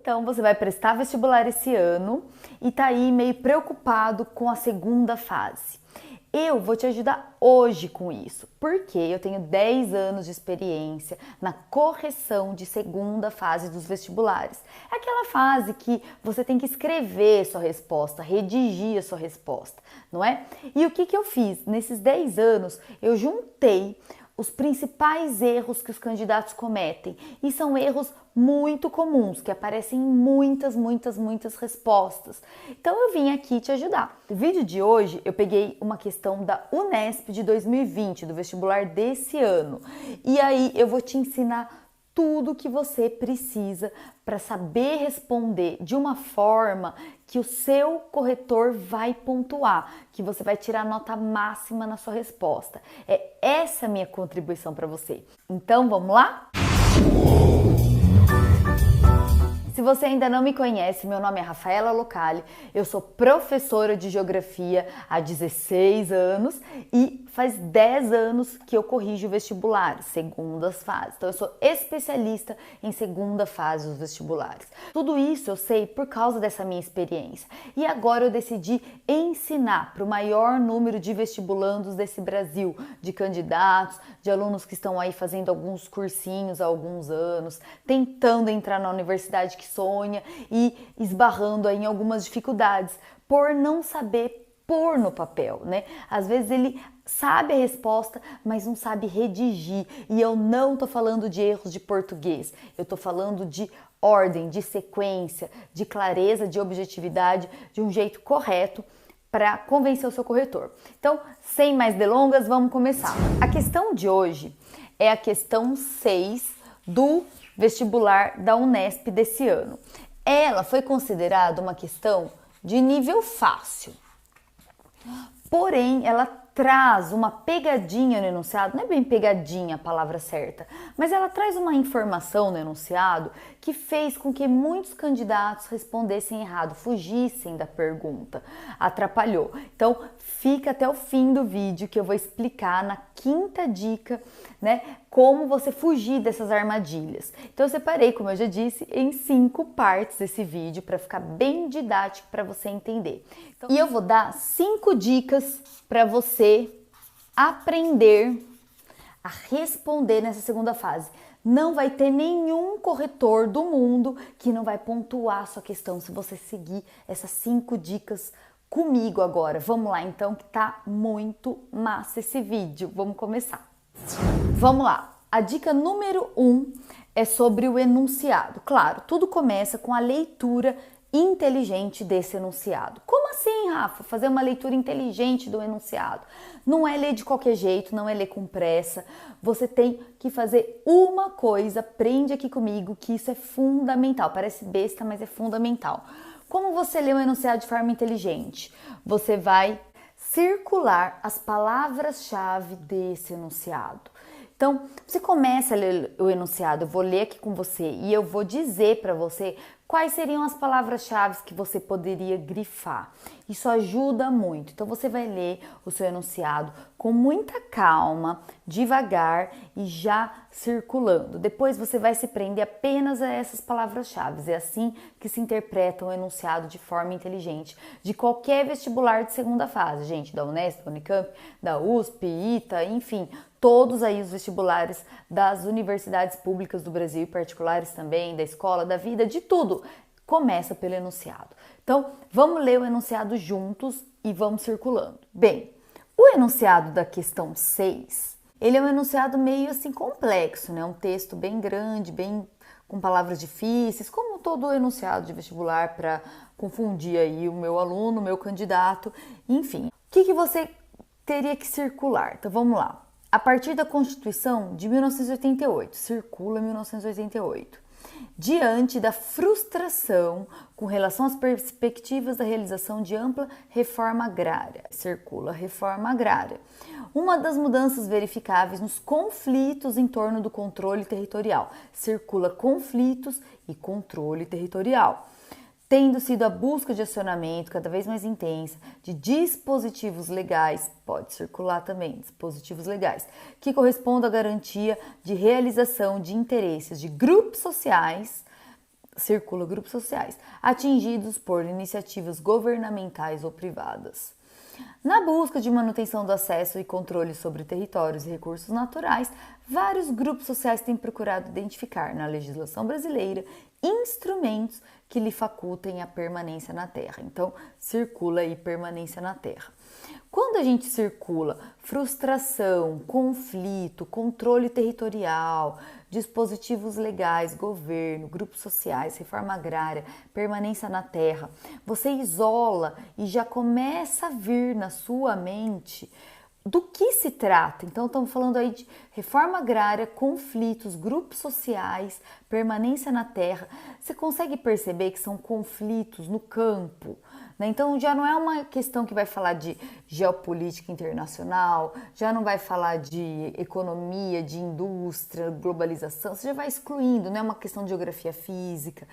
Então, você vai prestar vestibular esse ano e tá aí meio preocupado com a segunda fase. Eu vou te ajudar hoje com isso, porque eu tenho 10 anos de experiência na correção de segunda fase dos vestibulares. É aquela fase que você tem que escrever sua resposta, redigir a sua resposta, não é? E o que eu fiz? Nesses 10 anos, eu juntei os principais erros que os candidatos cometem. E são erros muito comuns, que aparecem em muitas respostas. Então eu vim aqui te ajudar. No vídeo de hoje eu peguei uma questão da Unesp de 2020, do vestibular desse ano. E aí eu vou te ensinar tudo que você precisa para saber responder de uma forma que o seu corretor vai pontuar, que você vai tirar nota máxima na sua resposta. É essa a minha contribuição para você. Então, vamos lá? Se você ainda não me conhece, meu nome é Rafaela Locali, eu sou professora de Geografia há 16 anos e faz 10 anos que eu corrijo vestibulares, segundas fases. Então eu sou especialista em segunda fase dos vestibulares. Tudo isso eu sei por causa dessa minha experiência. E agora eu decidi ensinar para o maior número de vestibulandos desse Brasil, de candidatos, de alunos que estão aí fazendo alguns cursinhos há alguns anos, tentando entrar na universidade que sonha e esbarrando aí em algumas dificuldades por não saber pôr no papel, né? Às vezes ele sabe a resposta, mas não sabe redigir. E eu não tô falando de erros de português, eu tô falando de ordem, de sequência, de clareza, de objetividade, de um jeito correto para convencer o seu corretor. Então, sem mais delongas, vamos começar. A questão de hoje é a questão 6 do vestibular da Unesp desse ano. Ela foi considerada uma questão de nível fácil, porém ela traz uma pegadinha no enunciado, não é bem pegadinha a palavra certa, mas ela traz uma informação no enunciado que fez com que muitos candidatos respondessem errado, fugissem da pergunta, atrapalhou. Então fica até o fim do vídeo que eu vou explicar na quinta dica, né, como você fugir dessas armadilhas. Então eu separei, como eu já disse, em 5 partes esse vídeo para ficar bem didático para você entender. Então, e eu vou dar 5 dicas para você aprender a responder nessa segunda fase. Não vai ter nenhum corretor do mundo que não vai pontuar a sua questão se você seguir essas 5 dicas comigo agora. Vamos lá então, que tá muito massa esse vídeo. Vamos começar. Vamos lá. A dica número 1 é sobre o enunciado. Claro, tudo começa com a leitura inteligente desse enunciado. Como assim, Rafa? Fazer uma leitura inteligente do enunciado? Não é ler de qualquer jeito, não é ler com pressa. Você tem que fazer uma coisa, aprende aqui comigo que isso é fundamental. Parece besta, mas é fundamental. Como você lê um enunciado de forma inteligente? Você vai circular as palavras-chave desse enunciado. Então, você começa a ler o enunciado, eu vou ler aqui com você e eu vou dizer para você quais seriam as palavras-chave que você poderia grifar. Isso ajuda muito. Então, você vai ler o seu enunciado com muita calma, devagar e já circulando. Depois, você vai se prender apenas a essas palavras-chave. É assim que se interpreta um enunciado de forma inteligente de qualquer vestibular de segunda fase, gente, da Unesp, da Unicamp, da USP, ITA, enfim, todos aí os vestibulares das universidades públicas do Brasil e particulares também, da escola, da vida, de tudo. Começa pelo enunciado. Então, vamos ler o enunciado juntos e vamos circulando. Bem, o enunciado da questão 6, ele é um enunciado meio assim complexo, né? Um texto bem grande, bem com palavras difíceis, como todo enunciado de vestibular para confundir aí o meu aluno, o meu candidato, enfim. O que você teria que circular? Então, vamos lá. A partir da Constituição de 1988, circula 1988. Diante da frustração com relação às perspectivas da realização de ampla reforma agrária, circula reforma agrária. Uma das mudanças verificáveis nos conflitos em torno do controle territorial, circula conflitos e controle territorial. Tendo sido a busca de acionamento cada vez mais intensa de dispositivos legais, pode circular também, dispositivos legais, que correspondam à garantia de realização de interesses de grupos sociais, circula grupos sociais atingidos por iniciativas governamentais ou privadas. Na busca de manutenção do acesso e controle sobre territórios e recursos naturais, vários grupos sociais têm procurado identificar na legislação brasileira instrumentos que lhe facultem a permanência na terra. Então, circula aí permanência na terra. Quando a gente circula frustração, conflito, controle territorial, dispositivos legais, governo, grupos sociais, reforma agrária, permanência na terra, você isola e já começa a vir na sua mente do que se trata. Então, estamos falando aí de reforma agrária, conflitos, grupos sociais, permanência na terra. Você consegue perceber que são conflitos no campo, né? Então, já não é uma questão que vai falar de geopolítica internacional, já não vai falar de economia, de indústria, globalização, você já vai excluindo, não é uma questão de geografia física.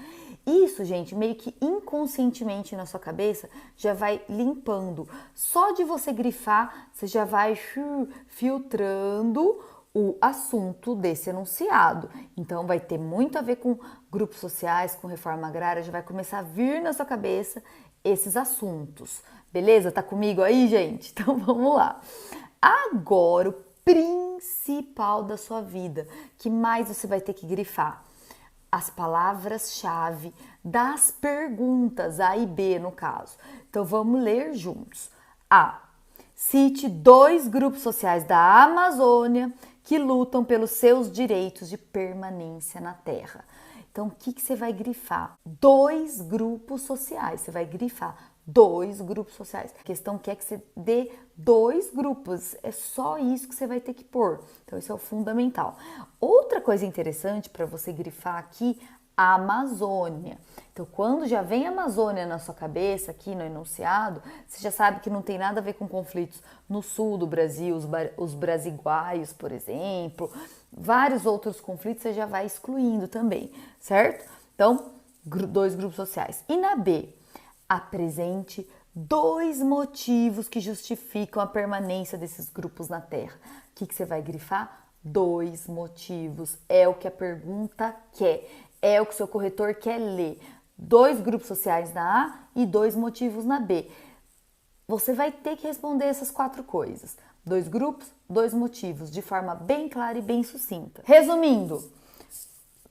Isso, gente, meio que inconscientemente na sua cabeça já vai limpando. Só de você grifar, você já vai filtrando o assunto desse enunciado. Então, vai ter muito a ver com grupos sociais, com reforma agrária, já vai começar a vir na sua cabeça esses assuntos. Beleza? Tá comigo aí, gente? Então, vamos lá. Agora, o principal da sua vida, que mais você vai ter que grifar? As palavras-chave das perguntas A e B, no caso. Então, vamos ler juntos. A. Cite 2 grupos sociais da Amazônia que lutam pelos seus direitos de permanência na terra. Então, o que você vai grifar? 2 grupos sociais. Você vai grifar 2 grupos sociais. A questão que você dê 2 grupos. É só isso que você vai ter que pôr. Então, isso é o fundamental. Outra coisa interessante para você grifar aqui, a Amazônia. Então, quando já vem a Amazônia na sua cabeça, aqui no enunciado, você já sabe que não tem nada a ver com conflitos no sul do Brasil, os brasiguaios, por exemplo. Vários outros conflitos você já vai excluindo também, certo? Então, 2 grupos sociais. E na B, apresente 2 motivos que justificam a permanência desses grupos na Terra. O que você vai grifar? 2 motivos. É o que a pergunta quer. É o que o seu corretor quer ler. 2 grupos sociais na A e 2 motivos na B. Você vai ter que responder essas 4 coisas. 2 grupos, 2 motivos, de forma bem clara e bem sucinta. Resumindo,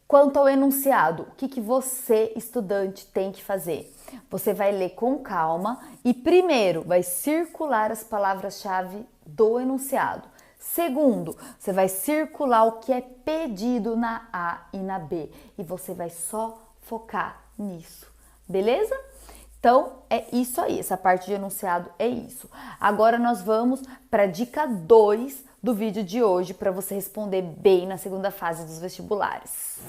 quanto ao enunciado, o que você, estudante, tem que fazer? Você vai ler com calma e primeiro vai circular as palavras-chave do enunciado. Segundo, você vai circular o que é pedido na A e na B e você vai só focar nisso, beleza? Então, é isso aí, essa parte de enunciado é isso. Agora nós vamos para a dica 2 do vídeo de hoje para você responder bem na segunda fase dos vestibulares.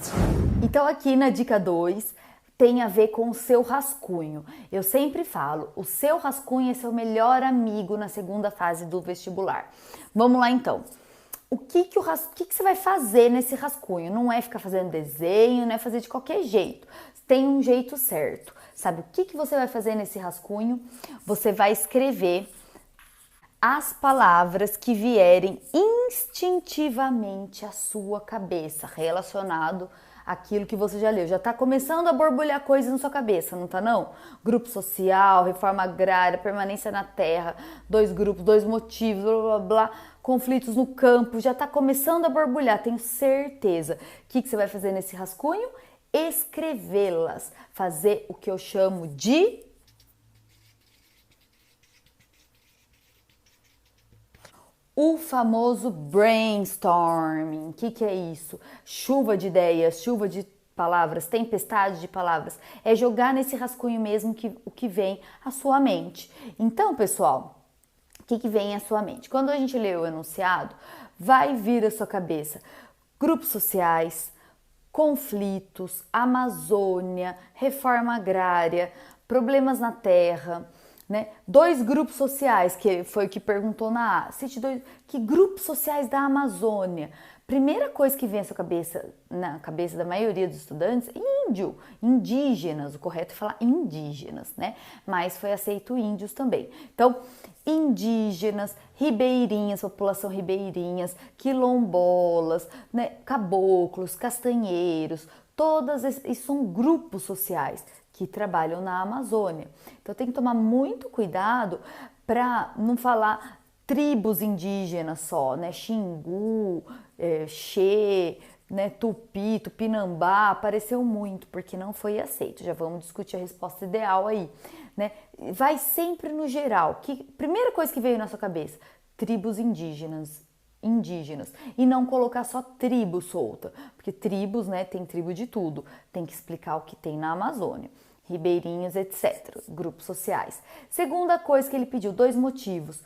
Então, aqui na dica 2 tem a ver com o seu rascunho. Eu sempre falo, o seu rascunho é seu melhor amigo na segunda fase do vestibular. Vamos lá então. O que você vai fazer nesse rascunho? Não é ficar fazendo desenho, não é fazer de qualquer jeito. Tem um jeito certo. Sabe o que você vai fazer nesse rascunho? Você vai escrever as palavras que vierem instintivamente à sua cabeça, relacionado àquilo que você já leu. Já tá começando a borbulhar coisas na sua cabeça, não tá não? Grupo social, reforma agrária, permanência na terra, 2 grupos, 2 motivos, blá blá blá, conflitos no campo, já tá começando a borbulhar, tenho certeza. O que você vai fazer nesse rascunho? Escrevê-las, fazer o que eu chamo de o famoso brainstorming. O que é isso? Chuva de ideias, chuva de palavras, tempestade de palavras. É jogar nesse rascunho mesmo o que vem à sua mente. Então, pessoal, o que vem à sua mente? Quando a gente lê o enunciado, vai vir à sua cabeça grupos sociais, conflitos, Amazônia, reforma agrária, problemas na terra, né? 2 grupos sociais, que foi o que perguntou na A. Cite 2, que grupos sociais da Amazônia? Primeira coisa que vem na cabeça da maioria dos estudantes, índio, indígenas, o correto é falar indígenas, né? Mas foi aceito índios também. Então, indígenas, ribeirinhas, população ribeirinhas, quilombolas, né? Caboclos, castanheiros, Isso são grupos sociais que trabalham na Amazônia. Então tem que tomar muito cuidado para não falar tribos indígenas só, né? Xingu, Xê, né? Tupi, Tupinambá, apareceu muito porque não foi aceito. Já vamos discutir a resposta ideal aí, né? Vai sempre no geral. Primeira coisa que veio na sua cabeça, tribos indígenas e não colocar só tribo solta, porque tribos, né, tem tribo de tudo, tem que explicar o que tem na Amazônia, ribeirinhos, etc, grupos sociais. Segunda coisa que ele pediu, 2 motivos,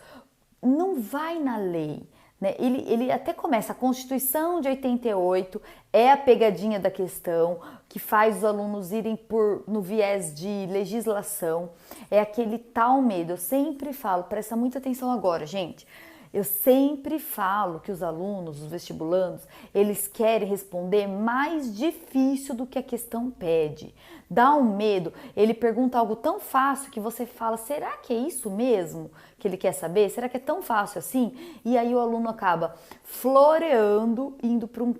não vai na lei, né? Ele até começa, a Constituição de 88 é a pegadinha da questão que faz os alunos irem no viés de legislação, é aquele tal medo. Eu sempre falo, presta muita atenção agora, gente. Eu sempre falo que os alunos, os vestibulandos, eles querem responder mais difícil do que a questão pede. Dá um medo, ele pergunta algo tão fácil que você fala, será que é isso mesmo que ele quer saber? Será que é tão fácil assim? E aí o aluno acaba floreando, indo para um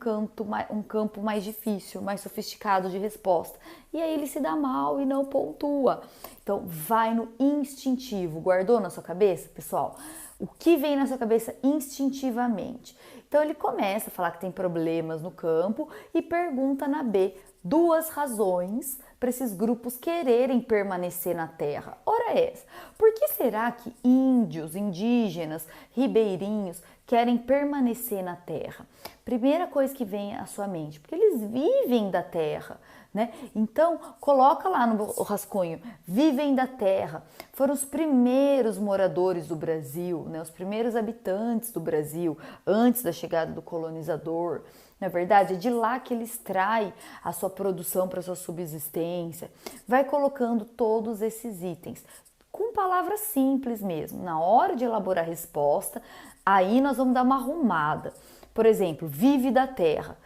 campo mais difícil, mais sofisticado de resposta. E aí ele se dá mal e não pontua. Então vai no instintivo, guardou na sua cabeça, pessoal? O que vem na sua cabeça instintivamente. Então ele começa a falar que tem problemas no campo e pergunta na B 2 razões para esses grupos quererem permanecer na terra. Ora essa, por que será que índios, indígenas, ribeirinhos querem permanecer na terra? Primeira coisa que vem à sua mente, porque eles vivem da terra, né? Então, coloca lá no rascunho, vivem da terra, foram os primeiros moradores do Brasil, né? Os primeiros habitantes do Brasil, antes da chegada do colonizador. Na verdade, é de lá que ele extrai a sua produção para sua subsistência. Vai colocando todos esses itens, com palavras simples mesmo. Na hora de elaborar a resposta, aí nós vamos dar uma arrumada. Por exemplo, vive da terra.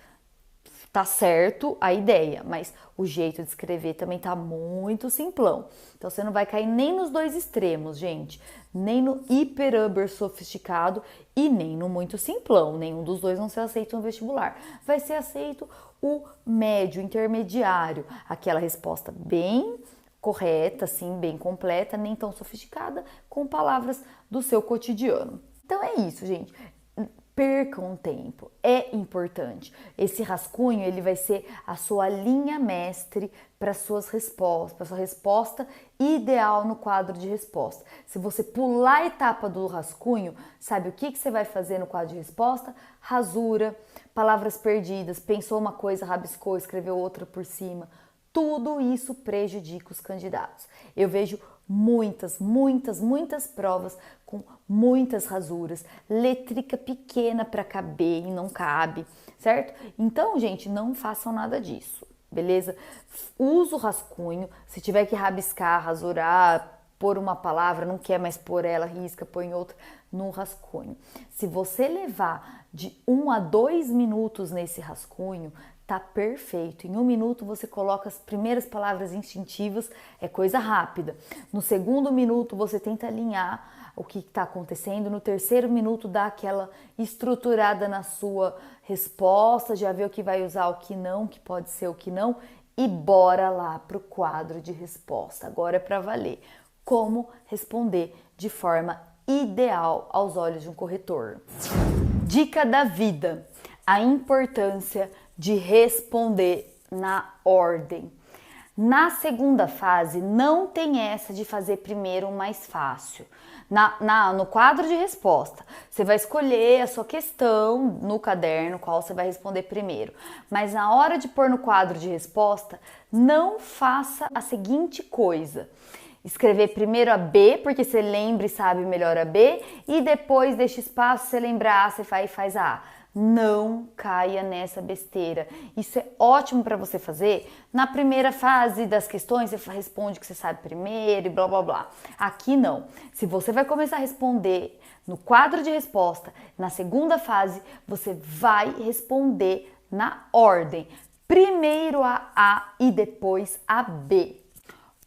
Tá certo a ideia, mas o jeito de escrever também tá muito simplão. Então você não vai cair nem nos 2 extremos, gente. Nem no hiper sofisticado e nem no muito simplão. Nenhum dos 2 vão ser aceito no vestibular. Vai ser aceito o médio, intermediário. Aquela resposta bem correta, assim, bem completa, nem tão sofisticada, com palavras do seu cotidiano. Então é isso, gente. Percam tempo, é importante. Esse rascunho ele vai ser a sua linha mestre para suas respostas, para sua resposta ideal no quadro de resposta. Se você pular a etapa do rascunho, sabe o que você vai fazer no quadro de resposta? Rasura, palavras perdidas, pensou uma coisa, rabiscou, escreveu outra por cima. Tudo isso prejudica os candidatos. Eu vejo muitas provas com muitas rasuras, letrica pequena para caber e não cabe, certo? Então, gente, não façam nada disso, beleza? Usa o rascunho, se tiver que rabiscar, rasurar, pôr uma palavra, não quer mais pôr ela, risca, põe outra no rascunho. Se você levar de 1 a 2 minutos nesse rascunho, tá perfeito. Em 1 minuto você coloca as primeiras palavras instintivas, é coisa rápida. No segundo minuto você tenta alinhar o que está acontecendo. No terceiro minuto dá aquela estruturada na sua resposta, já vê o que vai usar, o que não, que pode ser o que não, e bora lá pro quadro de resposta. Agora é para valer. Como responder de forma ideal aos olhos de um corretor. Dica da vida: a importância de responder na ordem. Na segunda fase, não tem essa de fazer primeiro o mais fácil. No quadro de resposta, você vai escolher a sua questão no caderno, qual você vai responder primeiro. Mas na hora de pôr no quadro de resposta, não faça a seguinte coisa: escrever primeiro a B, porque você lembra e sabe melhor a B, e depois deixa espaço, você lembrar A, você faz a A. Não caia nessa besteira. Isso é ótimo para você fazer na primeira fase das questões, você responde o que você sabe primeiro e blá blá blá. Aqui não. Se você vai começar a responder no quadro de resposta, na segunda fase, você vai responder na ordem. Primeiro a A e depois a B.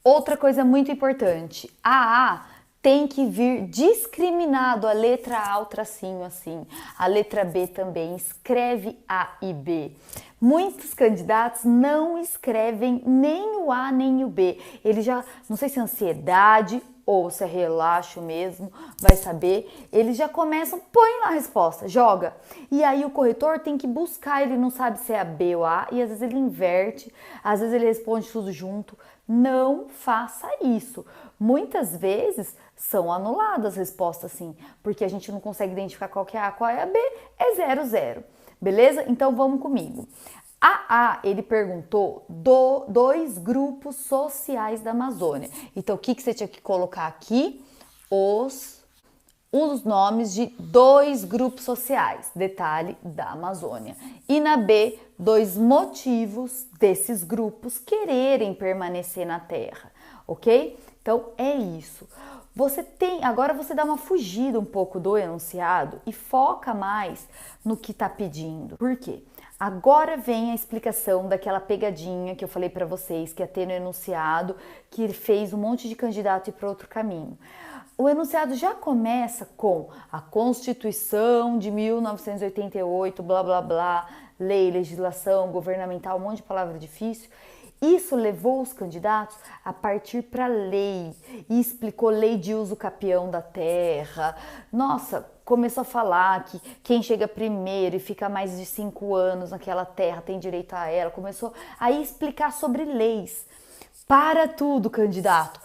Outra coisa muito importante, a A tem que vir discriminado, a letra A, o tracinho assim, a letra B também, escreve A e B. Muitos candidatos não escrevem nem o A nem o B. Ele já, não sei se é ansiedade ou se é relaxo mesmo, vai saber. Eles já começam, põe lá a resposta, joga. E aí o corretor tem que buscar, ele não sabe se é a B ou A, e às vezes ele inverte, às vezes ele responde tudo junto. Não faça isso. Muitas vezes são anuladas as respostas sim, porque a gente não consegue identificar qual que é a A, qual é a B, é 0, 0. Beleza? Então vamos comigo. A, ele perguntou dois grupos sociais da Amazônia. Então, o que você tinha que colocar aqui? Os nomes de dois grupos sociais, detalhe, da Amazônia. E na B, 2 motivos desses grupos quererem permanecer na Terra, ok? Então, é isso. Agora você dá uma fugida um pouco do enunciado e foca mais no que está pedindo. Por quê? Agora vem a explicação daquela pegadinha que eu falei para vocês que ia ter no enunciado, que fez um monte de candidato ir para outro caminho. O enunciado já começa com a Constituição de 1988, blá blá blá, lei, legislação, governamental, um monte de palavra difícil. Isso levou os candidatos a partir para a lei e explicou lei de uso capião da terra. Nossa, começou a falar que quem chega primeiro e fica mais de 5 anos naquela terra tem direito a ela. Começou a explicar sobre leis. Para tudo, candidato.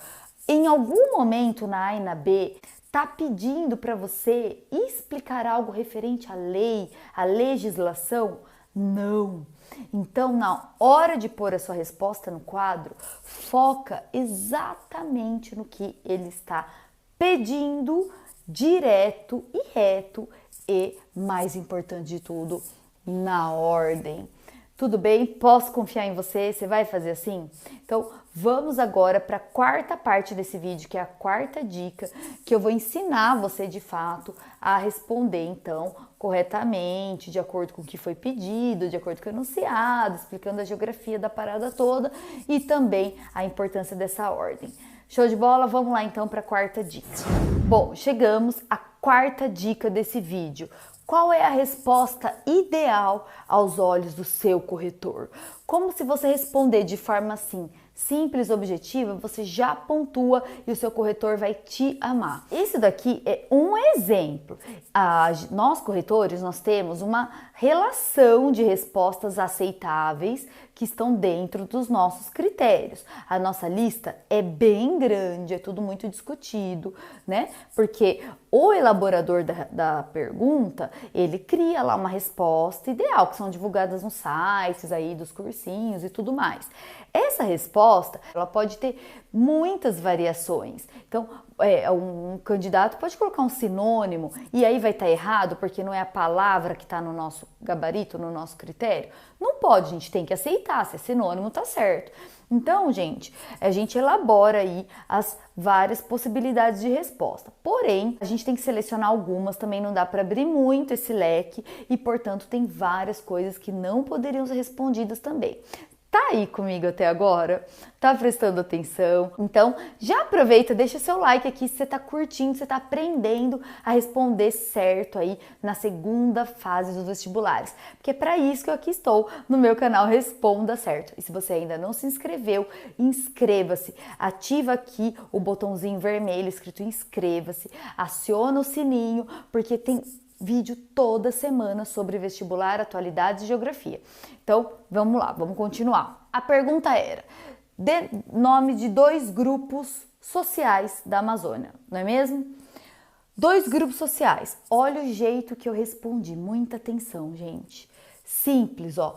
Em algum momento na A e na B, tá pedindo para você explicar algo referente à lei, à legislação? Não. Então, na hora de pôr a sua resposta no quadro, foca exatamente no que ele está pedindo, direto e reto e, mais importante de tudo, na ordem. Tudo bem? Posso confiar em você? Você vai fazer assim? Então, vamos agora para a quarta parte desse vídeo, que é a quarta dica, que eu vou ensinar você de fato a responder, então, corretamente, de acordo com o que foi pedido, de acordo com o enunciado, explicando a geografia da parada toda e também a importância dessa ordem. Show de bola? Vamos lá então para a quarta dica. Bom, chegamos à quarta dica desse vídeo. Qual é a resposta ideal aos olhos do seu corretor? Como se você responder de forma assim, simples, objetiva, você já pontua e o seu corretor vai te amar. Isso daqui é um exemplo. Nós corretores, nós temos uma relação de respostas aceitáveis que estão dentro dos nossos critérios. A nossa lista é bem grande, é tudo muito discutido, né? Porque o elaborador da pergunta, ele cria lá uma resposta ideal, que são divulgadas nos sites aí dos cursinhos e tudo mais. Essa resposta, ela pode ter muitas variações. Então, um candidato pode colocar um sinônimo e aí vai estar errado porque não é a palavra que está no nosso gabarito, no nosso critério. Não pode, a gente tem que aceitar, se é sinônimo tá certo. Então, gente, a gente elabora aí as várias possibilidades de resposta. Porém, a gente tem que selecionar algumas, também não dá para abrir muito esse leque e, portanto, tem várias coisas que não poderiam ser respondidas também. Tá aí comigo até agora? Tá prestando atenção? Então, já aproveita, deixa seu like aqui se você tá curtindo, se você tá aprendendo a responder certo aí na segunda fase dos vestibulares. Porque é para isso que eu aqui estou no meu canal Responda Certo. E se você ainda não se inscreveu, inscreva-se. Ativa aqui o botãozinho vermelho escrito inscreva-se. Aciona o sininho, porque tem vídeo toda semana sobre vestibular, atualidades e geografia. Então, vamos lá, vamos continuar. A pergunta era: dê nome de 2 grupos sociais da Amazônia, não é mesmo? 2 grupos sociais. Olha o jeito que eu respondi, muita atenção, gente. Simples, ó.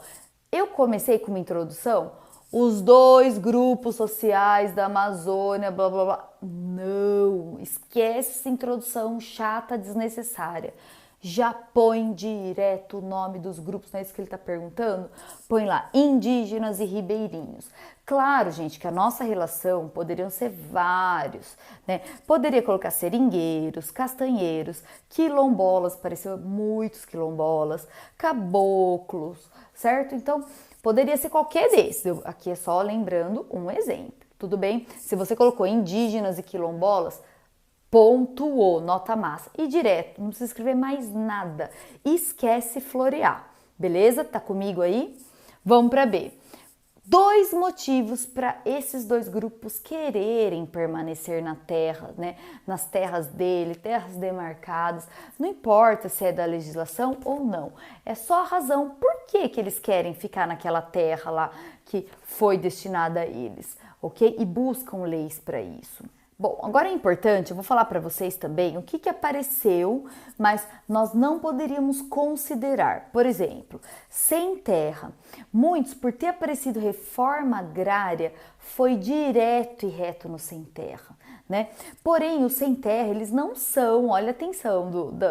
Eu comecei com uma introdução, os 2 grupos sociais da Amazônia, blá blá blá. Não, esquece essa introdução chata, desnecessária. Já põe direto o nome dos grupos, não é isso que ele está perguntando? Põe lá, indígenas e ribeirinhos. Claro, gente, que a nossa relação poderiam ser vários, né? Poderia colocar seringueiros, castanheiros, quilombolas, pareceu muitos quilombolas, caboclos, certo? Então, poderia ser qualquer desses. Aqui é só lembrando um exemplo, tudo bem? Se você colocou indígenas e quilombolas, pontuou, nota massa. E direto, não precisa escrever mais nada. Esquece florear, beleza? Tá comigo aí? Vamos para B. 2 motivos para esses 2 grupos quererem permanecer na terra, né? Nas terras dele, terras demarcadas, não importa se é da legislação ou não, é só a razão por que eles querem ficar naquela terra lá que foi destinada a eles, ok? E buscam leis para isso. Bom, agora é importante, eu vou falar para vocês também o que apareceu, mas nós não poderíamos considerar. Por exemplo, sem terra. Muitos, por ter aparecido reforma agrária, foi direto e reto no sem terra, né? Porém, os sem terra, eles não são, olha a atenção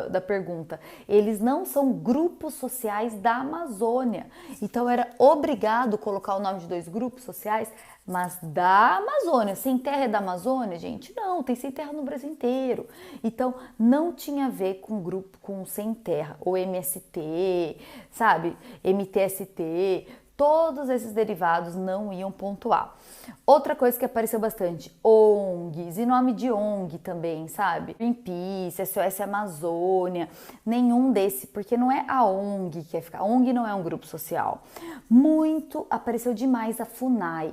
da pergunta, eles não são grupos sociais da Amazônia. Então, era obrigado colocar o nome de 2 grupos sociais, mas da Amazônia. Sem terra é da Amazônia, gente? Não, tem sem terra no Brasil inteiro. Então, não tinha a ver com grupo com sem terra, ou MST, sabe? MTST, todos esses derivados não iam pontuar. Outra coisa que apareceu bastante, ONGs, e nome de ONG também, sabe? Greenpeace, SOS Amazônia, nenhum desse, porque não é a ONG que quer ficar. A ONG não é um grupo social. Muito apareceu demais a FUNAI.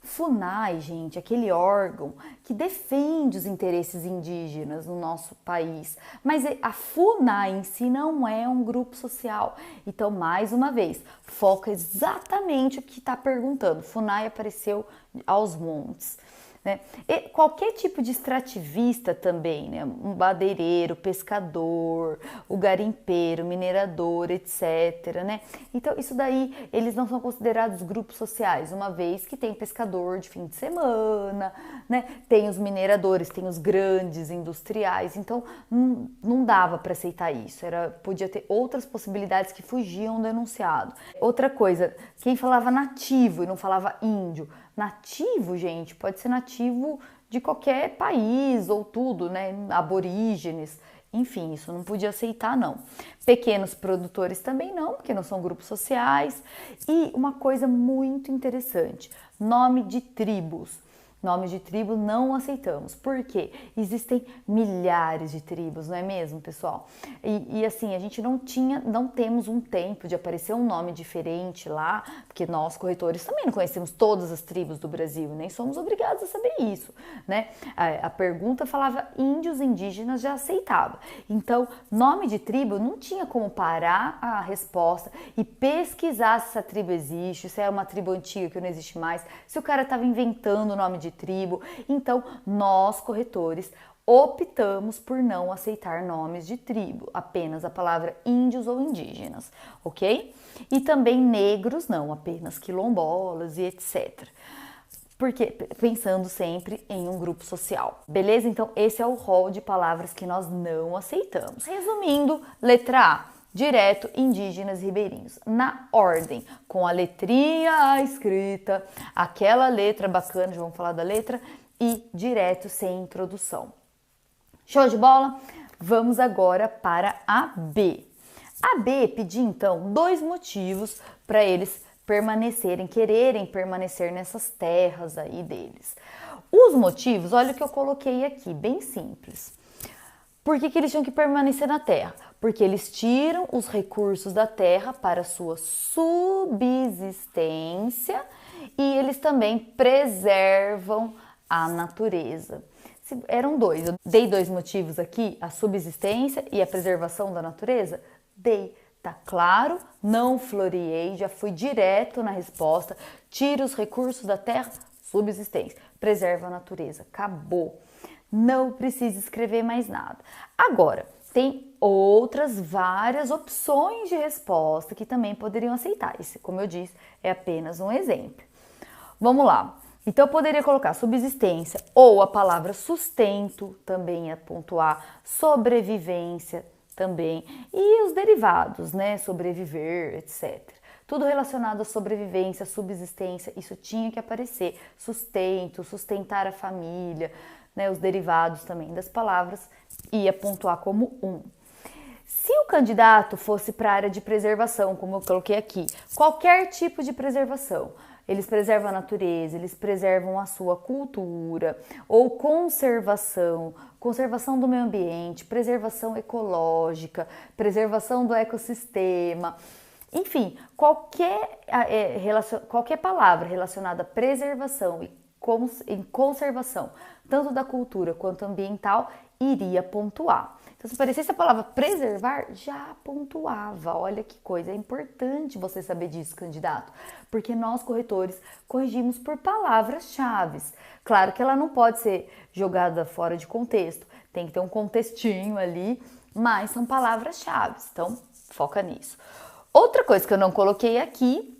FUNAI, gente, aquele órgão que defende os interesses indígenas no nosso país, mas a FUNAI em si não é um grupo social. Então, mais uma vez, foca exatamente o que está perguntando. FUNAI apareceu aos montes. Né? E qualquer tipo de extrativista também, né? Um madeireiro, pescador, o garimpeiro, minerador, etc. Né? Então, isso daí, eles não são considerados grupos sociais, uma vez que tem pescador de fim de semana, né? Tem os mineradores, tem os grandes industriais, então não dava para aceitar isso, podia ter outras possibilidades que fugiam do enunciado. Outra coisa, quem falava nativo e não falava índio, nativo, gente, pode ser nativo de qualquer país ou tudo, né? Aborígenes, enfim, isso não podia aceitar, não. Pequenos produtores também não, porque não são grupos sociais. E uma coisa muito interessante, nome de tribos. Nome de tribo não aceitamos, porque existem milhares de tribos, não é mesmo, pessoal? E assim, a gente não temos um tempo de aparecer um nome diferente lá, porque nós, corretores, também não conhecemos todas as tribos do Brasil, nem somos obrigados a saber isso, né? A pergunta falava índios, indígenas, já aceitava. Então, nome de tribo não tinha como parar a resposta e pesquisar se essa tribo existe, se é uma tribo antiga que não existe mais, se o cara estava inventando o nome de tribo. Então, nós, corretores, optamos por não aceitar nomes de tribo, apenas a palavra índios ou indígenas, ok? E também negros, não, apenas quilombolas e etc. Porque pensando sempre em um grupo social, beleza? Então, esse é o rol de palavras que nós não aceitamos. Resumindo, letra A. Direto, indígenas, ribeirinhos. Na ordem, com a letrinha escrita, aquela letra bacana, já vamos falar da letra, e direto, sem introdução. Show de bola? Vamos agora para a B. A B pediu, então, 2 motivos para eles quererem permanecer nessas terras aí deles. Os motivos, olha o que eu coloquei aqui, bem simples. Por que eles tinham que permanecer na terra? Porque eles tiram os recursos da terra para sua subsistência e eles também preservam a natureza. Eram 2, eu dei 2 motivos aqui, a subsistência e a preservação da natureza? Dei, tá claro, não floreei, já fui direto na resposta, tira os recursos da terra, subsistência, preserva a natureza, acabou. Não precisa escrever mais nada. Agora, tem outras várias opções de resposta que também poderiam aceitar. Esse, como eu disse, é apenas um exemplo. Vamos lá. Então, eu poderia colocar subsistência ou a palavra sustento, também ia pontuar, sobrevivência também, e os derivados, né? Sobreviver, etc. Tudo relacionado à sobrevivência, subsistência, isso tinha que aparecer. Sustento, sustentar a família, né, os derivados também das palavras, ia pontuar como 1. Se o candidato fosse para a área de preservação, como eu coloquei aqui, qualquer tipo de preservação, eles preservam a natureza, eles preservam a sua cultura, ou conservação do meio ambiente, preservação ecológica, preservação do ecossistema, Enfim, qualquer palavra relacionada à preservação e em conservação, tanto da cultura quanto ambiental, iria pontuar. Então, se aparecesse a palavra preservar, já pontuava. Olha que coisa, é importante você saber disso, candidato, porque nós, corretores, corrigimos por palavras-chave. Claro que ela não pode ser jogada fora de contexto, tem que ter um contextinho ali, mas são palavras-chave, então foca nisso. Outra coisa que eu não coloquei aqui,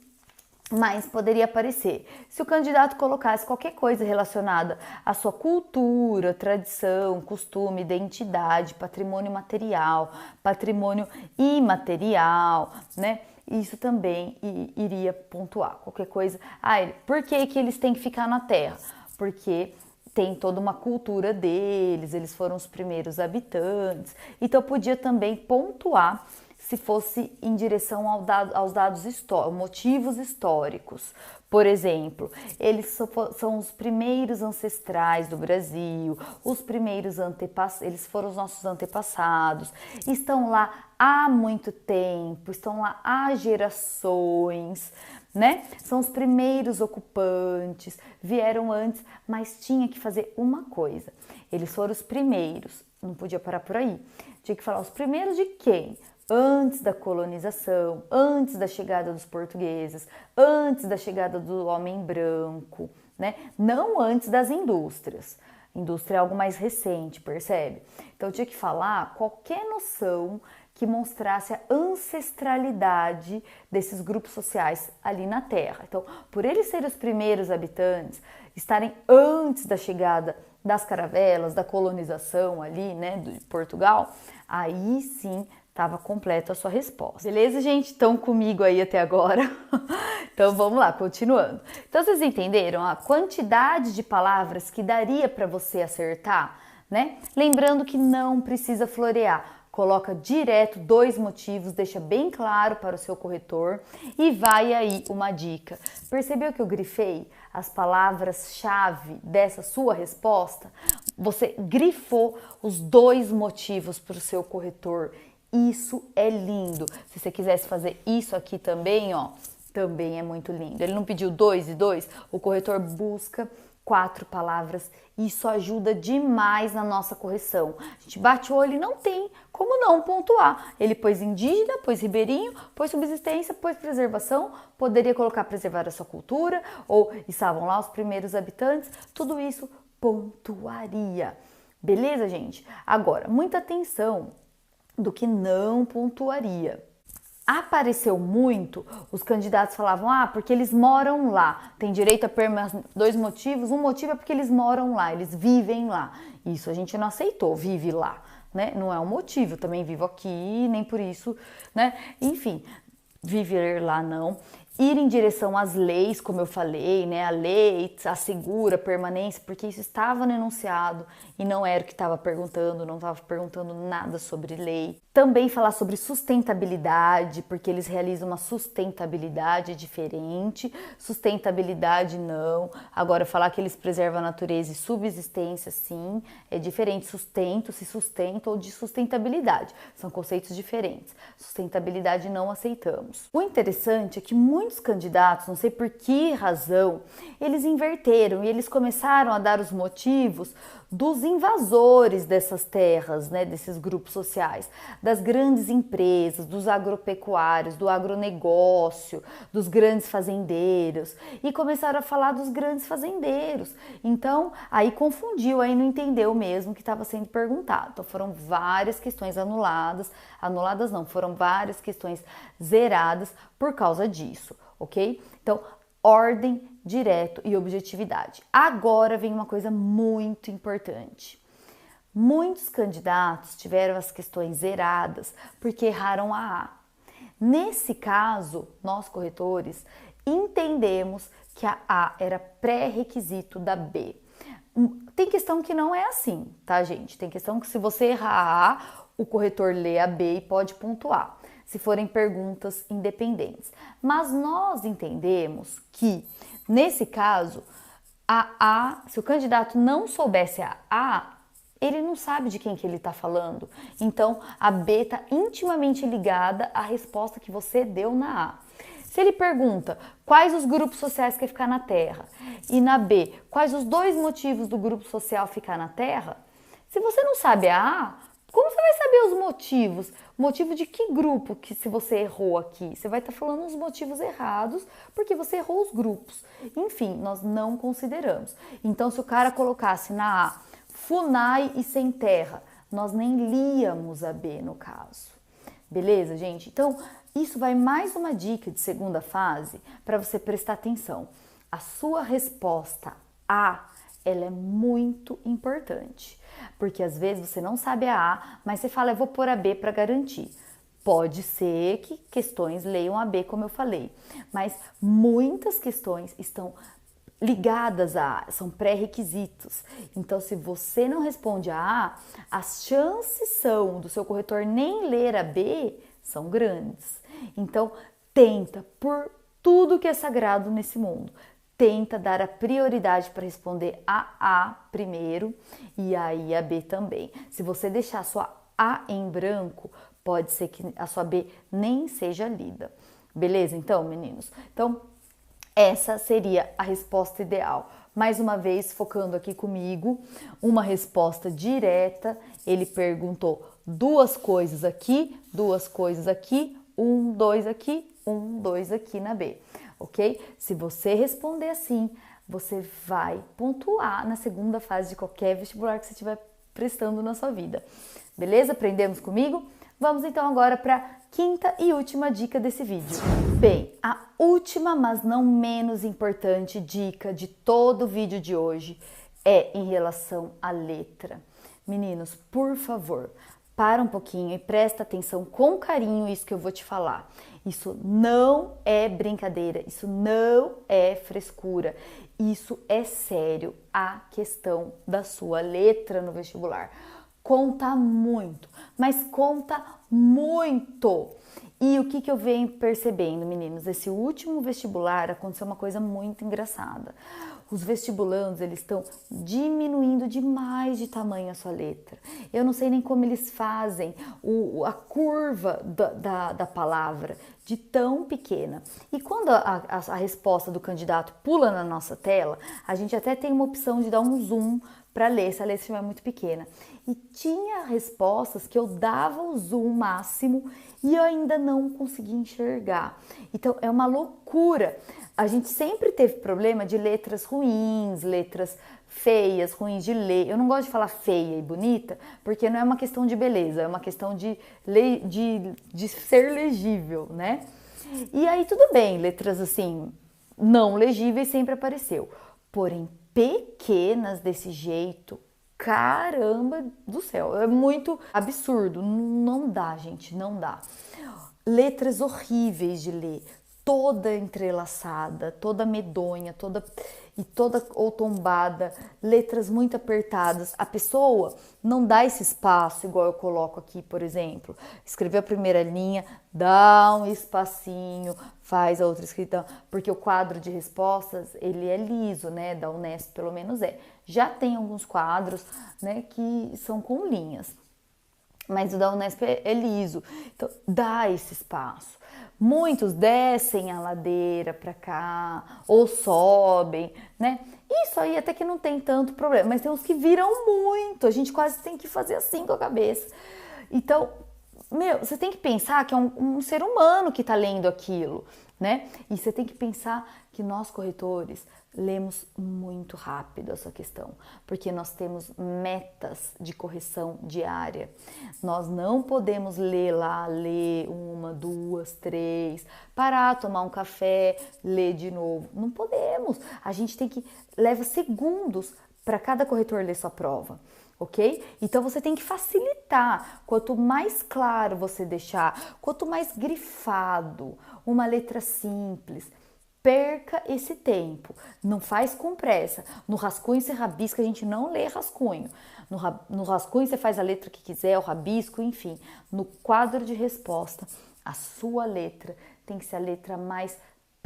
mas poderia aparecer, se o candidato colocasse qualquer coisa relacionada à sua cultura, tradição, costume, identidade, patrimônio material, patrimônio imaterial, né? Isso também iria pontuar. Qualquer coisa. Por que eles têm que ficar na Terra? Porque tem toda uma cultura deles, eles foram os primeiros habitantes. Então podia também pontuar se fosse em direção aos dados motivos históricos. Por exemplo, eles são os primeiros ancestrais do Brasil, os primeiros eles foram os nossos antepassados, estão lá há muito tempo, estão lá há gerações, né? São os primeiros ocupantes, vieram antes, mas tinha que fazer uma coisa. Eles foram os primeiros, não podia parar por aí. Tinha que falar os primeiros de quem? Antes da colonização, antes da chegada dos portugueses, antes da chegada do homem branco, né? Não antes das indústrias. Indústria é algo mais recente, percebe? Então tinha que falar qualquer noção que mostrasse a ancestralidade desses grupos sociais ali na Terra. Então, por eles serem os primeiros habitantes, estarem antes da chegada das caravelas, da colonização ali, né, de Portugal, aí sim estava completa a sua resposta. Beleza, gente? Estão comigo aí até agora? Então vamos lá, continuando. Então vocês entenderam a quantidade de palavras que daria para você acertar, né? Lembrando que não precisa florear. Coloca direto 2 motivos, deixa bem claro para o seu corretor e vai aí uma dica. Percebeu que eu grifei as palavras-chave dessa sua resposta? Você grifou os 2 motivos para o seu corretor. Isso é lindo. Se você quisesse fazer isso aqui também, ó, também é muito lindo. Ele não pediu 2 e 2, o corretor busca 4 palavras. Isso ajuda demais na nossa correção. A gente bate o olho e não tem como não pontuar. Ele pôs indígena, pôs ribeirinho, pôs subsistência, pôs preservação. Poderia colocar preservar a sua cultura, ou estavam lá os primeiros habitantes. Tudo isso pontuaria. Beleza, gente? Agora, muita atenção do que não pontuaria. Apareceu muito, os candidatos falavam, porque eles moram lá, tem direito a permanência, 2 motivos, um motivo é porque eles moram lá, eles vivem lá. Isso a gente não aceitou, vive lá, né? Não é um motivo, também vivo aqui, nem por isso, né? Enfim, viver lá não. Ir em direção às leis, como eu falei, né? A lei assegura a permanência, porque isso estava no enunciado e não era o que estava perguntando, não estava perguntando nada sobre lei. Também falar sobre sustentabilidade, porque eles realizam uma sustentabilidade diferente. Sustentabilidade não. Agora, falar que eles preservam a natureza e subsistência, sim, é diferente. Sustento, se sustenta, ou de sustentabilidade. São conceitos diferentes. Sustentabilidade não aceitamos. O interessante é que muitos candidatos, não sei por que razão, eles inverteram e eles começaram a dar os motivos dos invasores dessas terras, né, desses grupos sociais, das grandes empresas, dos agropecuários, do agronegócio, dos grandes fazendeiros, e começaram a falar dos grandes fazendeiros. Então, aí confundiu, aí não entendeu mesmo o que estava sendo perguntado. Então, foram várias questões anuladas não, foram várias questões zeradas por causa disso, ok? Então, ordem, direto e objetividade. Agora vem uma coisa muito importante. Muitos candidatos tiveram as questões zeradas porque erraram a A. Nesse caso, nós corretores entendemos que a A era pré-requisito da B. Tem questão que não é assim, tá, gente? Tem questão que se você errar a A, o corretor lê a B e pode pontuar, se forem perguntas independentes. Mas nós entendemos que, nesse caso, a A, se o candidato não soubesse a A, ele não sabe de quem que ele está falando. Então, a B está intimamente ligada à resposta que você deu na A. Se ele pergunta quais os grupos sociais quer ficar na Terra e na B, quais os 2 motivos do grupo social ficar na Terra, se você não sabe a A, como você vai saber os motivos? Motivo de que grupo que se você errou aqui? Você vai estar falando os motivos errados porque você errou os grupos. Enfim, nós não consideramos. Então, se o cara colocasse na A, FUNAI e Sem Terra, nós nem líamos a B no caso. Beleza, gente? Então, isso vai mais uma dica de segunda fase para você prestar atenção. A sua resposta A, ela é muito importante, porque às vezes você não sabe a A, mas você fala, eu vou pôr a B para garantir. Pode ser que questões leiam a B, como eu falei, mas muitas questões estão ligadas a A, são pré-requisitos. Então, se você não responde a A, as chances são do seu corretor nem ler a B são grandes. Então, tenta, por tudo que é sagrado nesse mundo, tenta dar a prioridade para responder a A primeiro e aí a B também. Se você deixar a sua A em branco, pode ser que a sua B nem seja lida. Beleza, então, meninos? Então, essa seria a resposta ideal. Mais uma vez, focando aqui comigo, uma resposta direta. Ele perguntou 2 coisas aqui, 2 coisas aqui, 1, 2 aqui, 1, 2 aqui na B, ok? Se você responder assim, você vai pontuar na segunda fase de qualquer vestibular que você estiver prestando na sua vida. Beleza? Aprendemos comigo? Vamos então agora para a 5ª e última dica desse vídeo. Bem, a última, mas não menos importante dica de todo o vídeo de hoje é em relação à letra. Meninos, por favor, para um pouquinho e presta atenção com carinho isso que eu vou te falar. Isso não é brincadeira, isso não é frescura, isso é sério, a questão da sua letra no vestibular. Conta muito, mas conta muito. E o que eu venho percebendo, meninos? Esse último vestibular aconteceu uma coisa muito engraçada. Os vestibulandos, eles estão diminuindo demais de tamanho a sua letra. Eu não sei nem como eles fazem a curva da palavra de tão pequena. E quando a resposta do candidato pula na nossa tela, a gente até tem uma opção de dar um zoom para ler, se a letra estiver muito pequena. E tinha respostas que eu dava o zoom máximo e eu ainda não conseguia enxergar. Então, é uma loucura. A gente sempre teve problema de letras ruins, letras feias, ruins de ler. Eu não gosto de falar feia e bonita, porque não é uma questão de beleza, é uma questão de ser legível, né? E aí, tudo bem, letras assim, não legíveis sempre apareceu. Porém, pequenas desse jeito, caramba do céu, é muito absurdo, não dá, gente, não dá. Letras horríveis de ler, toda entrelaçada, toda medonha, toda ou tombada, letras muito apertadas. A pessoa não dá esse espaço, igual eu coloco aqui, por exemplo. Escreveu a primeira linha, dá um espacinho, faz a outra escrita, porque o quadro de respostas, ele é liso, né? Da Unesp, pelo menos é. Já tem alguns quadros, né, que são com linhas, mas o da Unesp é liso. Então, dá esse espaço. Muitos descem a ladeira para cá ou sobem, né? Isso aí até que não tem tanto problema, mas tem uns que viram muito, a gente quase tem que fazer assim com a cabeça. Então, você tem que pensar que é um ser humano que está lendo aquilo, né? E você tem que pensar que nós corretores lemos muito rápido essa questão, porque nós temos metas de correção diária. Nós não podemos ler 1, 2, 3, parar, tomar um café, ler de novo. Não podemos. A gente leva segundos para cada corretor ler sua prova. Ok? Então você tem que facilitar. Quanto mais claro você deixar, quanto mais grifado, uma letra simples, perca esse tempo. Não faz com pressa. No rascunho você rabisca, a gente não lê rascunho. No rascunho você faz a letra que quiser, o rabisco, enfim. No quadro de resposta, a sua letra tem que ser a letra mais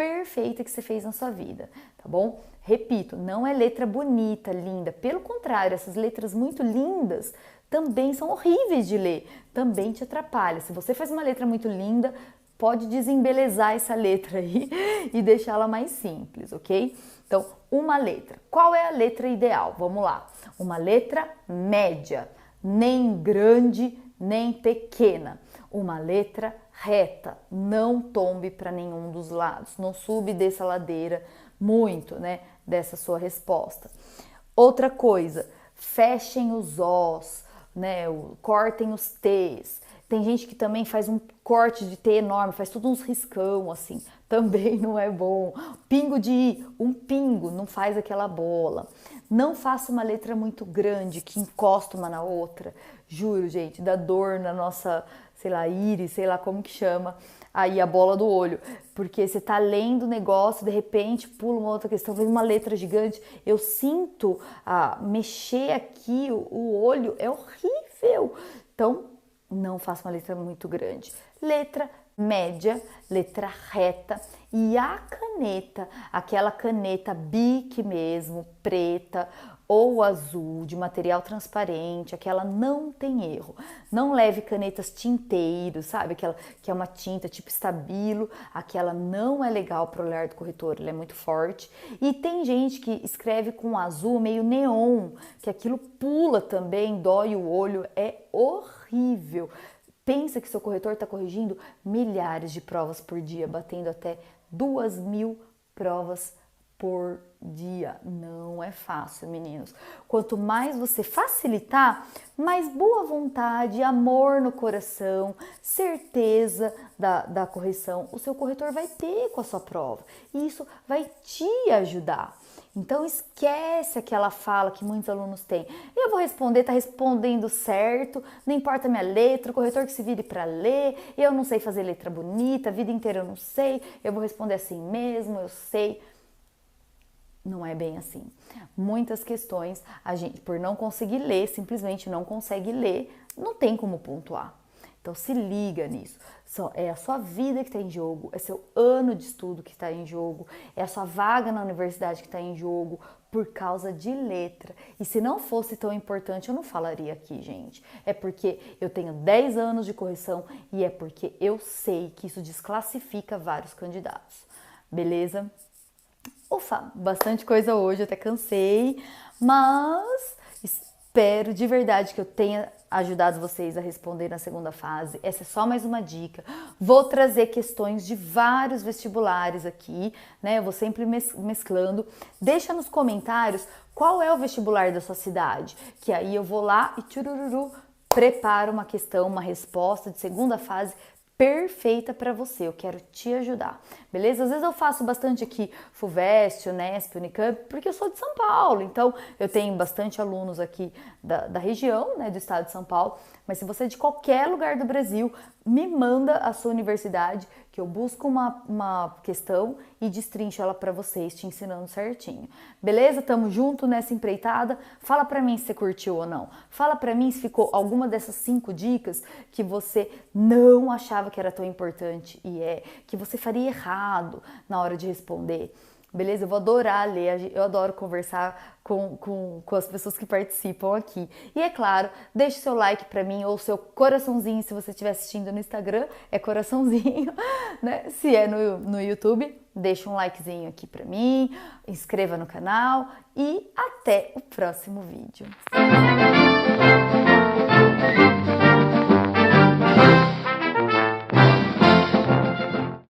perfeita que você fez na sua vida, tá bom? Repito, não é letra bonita, linda, pelo contrário, essas letras muito lindas também são horríveis de ler, também te atrapalha. Se você faz uma letra muito linda, pode desembelezar essa letra aí e deixá-la mais simples, ok? Então, uma letra. Qual é a letra ideal? Vamos lá. Uma letra média, nem grande, nem pequena. Uma letra reta, não tombe para nenhum dos lados, não sube dessa ladeira muito, né, dessa sua resposta. Outra coisa, fechem os Os, né, cortem os T's. Tem gente que também faz um corte de T enorme, faz tudo uns riscão assim, também não é bom. Pingo de I, um pingo, não faz aquela bola. Não faça uma letra muito grande que encosta uma na outra. Juro, gente, dá dor na nossa, sei lá, íris, sei lá como que chama, aí a bola do olho. Porque você tá lendo o negócio, de repente pula uma outra questão, vem uma letra gigante. Eu sinto mexer aqui, o olho é horrível. Então, não faça uma letra muito grande. Letra média, letra reta e a caneta, aquela caneta Bic mesmo, preta ou azul, de material transparente, aquela não tem erro. Não leve canetas tinteiros, sabe? Aquela que é uma tinta tipo Stabilo, aquela não é legal para o olhar do corretor, ela é muito forte. E tem gente que escreve com azul meio neon, que aquilo pula também, dói o olho, é horrível. Pensa que seu corretor está corrigindo milhares de provas por dia, batendo até 2.000 provas por dia. Não é fácil, meninos. Quanto mais você facilitar, mais boa vontade, amor no coração, certeza da correção o seu corretor vai ter com a sua prova. E isso vai te ajudar. Então esquece aquela fala que muitos alunos têm. Eu vou responder, tá respondendo certo, não importa a minha letra, o corretor que se vire para ler, eu não sei fazer letra bonita, a vida inteira eu não sei, eu vou responder assim mesmo, eu sei. Não é bem assim. Muitas questões a gente, por não conseguir ler, simplesmente não consegue ler, não tem como pontuar. Então se liga nisso. É a sua vida que está em jogo, é seu ano de estudo que está em jogo, é a sua vaga na universidade que está em jogo por causa de letra. E se não fosse tão importante, eu não falaria aqui, gente. É porque eu tenho 10 anos de correção e é porque eu sei que isso desclassifica vários candidatos. Beleza? Ufa, bastante coisa hoje, até cansei, mas espero de verdade que eu tenha ajudado vocês a responder na segunda fase. Essa é só mais uma dica. Vou trazer questões de vários vestibulares aqui, né? Eu vou sempre mesclando. Deixa nos comentários qual é o vestibular da sua cidade, que aí eu vou lá e tchurururu, preparo uma questão, uma resposta de segunda fase perfeita para você, eu quero te ajudar, beleza? Às vezes eu faço bastante aqui FUVEST, Unesp, Unicamp, porque eu sou de São Paulo, então eu tenho bastante alunos aqui da região, né, do estado de São Paulo, mas se você é de qualquer lugar do Brasil, me manda a sua universidade, que eu busco uma questão e destrincho ela para vocês, te ensinando certinho. Beleza? Tamo junto nessa empreitada. Fala para mim se você curtiu ou não. Fala para mim se ficou alguma dessas 5 dicas que você não achava que era tão importante e que você faria errado na hora de responder. Beleza? Eu vou adorar ler, eu adoro conversar com as pessoas que participam aqui. E é claro, deixe seu like pra mim ou seu coraçãozinho se você estiver assistindo no Instagram, é coraçãozinho, né? Se é no YouTube, deixa um likezinho aqui pra mim, inscreva no canal e até o próximo vídeo.